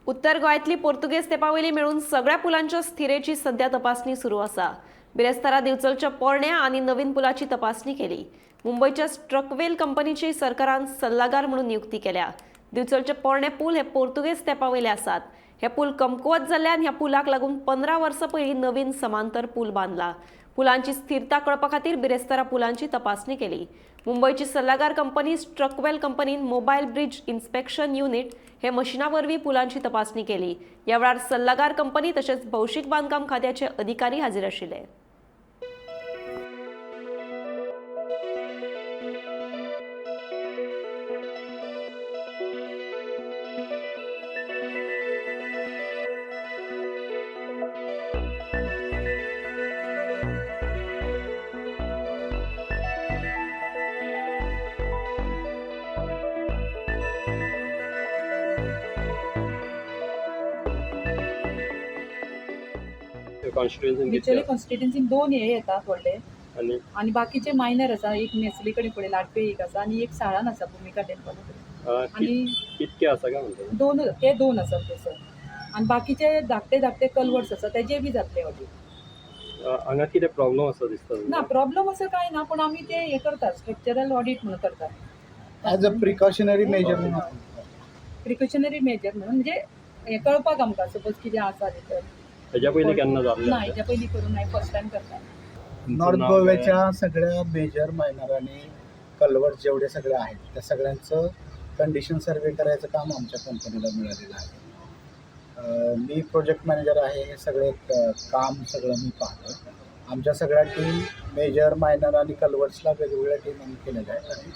उत्तर गोंयांतली पोर्तुगेज तेंपावयली मेळून सगळ्या पुलांच्या स्थिरेची सध्या तपासणी सुरू आसा। बिरेस्तारा दिवचलच्या पोरण्या आनी नवीन पुलाची तपासणी केली। मुंबईच्या स्ट्रकवेल कंपनीची सरकारान सल्लागार म्हणून नियुक्ती केल्या। दिवचलचे पोरणे पूल हे पोर्तुगेज तेंपावयले आसात। हे पूल कमकुवत जाल्ल्यान ह्या पुलाक लागून 15 वर्सां पयलीं नवीन समांतर पूल बांदला। पुलांची स्थिरता कळपा खातीर बिरेस्तारा पुलांची तपासणी केली। मुंबईची सल्लागार कंपनी स्ट्रकवेल कंपनीन मोबायल ब्रिज इन्स्पेक्शन युनिट हे मशिना वरवीं पुलांची तपासणी केली। ह्या वेळार सल्लागार कंपनी तशेंच भौशीक बांदकाम खात्याचे अधिकारी हाजीर आशिल्ले। भिचोले कॉन्स्टिट्युएन्सीन 2 हे येतात व्हडले आणि बाकीचे मायनर आसा। एक नेसली कडेन फुडें लाटपे एक आसा आणि एक साळान आसा भुमिका टेम्पल आणि कितके आसा काय म्हणटा दोन आसा थंयसर आणि बाकीचे धाकटे धाकटे कलवर्ट्स आसा तेजे बी जातले वाटी। हांगा कितें प्रॉब्लम आसा दिसता ना प्रॉब्लम असं काय ना, पण आम्ही ते हे करतात स्ट्रक्चरल ऑडिट म्हणून करतात ॲज अ प्रिकॉशनरी मेजर म्हणून प्रिकॉशनरी मेजर म्हणून म्हणजे हे कळपाक आमकां सपोज कितें आसा तिथं। हेच्या पयलीं केन्ना जाल्लें ना हेच्या पयलीं करून नाही, फर्स्ट टाइम करतात। नॉर्थ गोव्याच्या सगळ्या मेजर मायनर आणि कल्वर्ट जेवढे सगळे आहेत त्या सगळ्यांचं कंडिशन सर्वे करायचं काम आमच्या कंपनीला मिळालेलं आहे। मी प्रोजेक्ट मॅनेजर आहे। हे सगळे काम सगळं मी पाहतो। आमच्या सगळ्या टीम मेजर मायनर आणि कल्वर्ट्सला वेगवेगळ्या टीम आम्ही केलेल्या आहेत आणि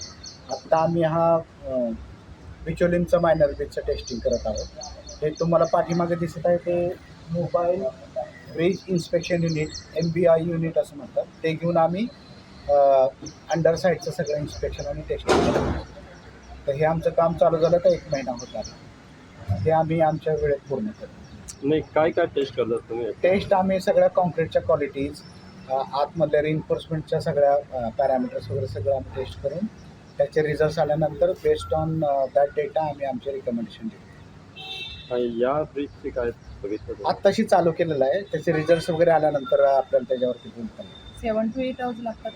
आत्ता आम्ही हा बिचोलींचं मायनर ब्रिजचं टेस्टिंग करत आहोत। हे तुम्हाला पाठीमागे दिसत आहे ते mobile bridge inspection unit MBI unit असं म्हणतात। ते घेऊन आम्ही अंडर साईडचं सगळं इन्स्पेक्शन आणि टेस्टिंग करतो। तर हे आमचं काम चालू झालं तर 1 महिना होत आला। हे आम्ही आमच्या वेळेत पूर्ण करतो। नाही काय काय टेस्ट करतात तुम्ही? टेस्ट आम्ही सगळ्या कॉन्क्रीटच्या क्वालिटीज आतमधल्या रिइन्फोर्समेंटच्या सगळ्या पॅरामीटर्स वगैरे सगळं आम्ही टेस्ट करून त्याचे रिझल्ट्स आल्यानंतर बेस्ड ऑन दॅट डेटा आम्ही आमचे रिकमेंडेशन देतो। आणि या ब्रिजची काय बघितलं आत्ताशी चालू केलेलं आहे। त्याचे रिझल्ट्स वगैरे आल्यानंतर आपल्याला त्याच्यावरती बोलता येईल। 7 to 8 hours लागतात.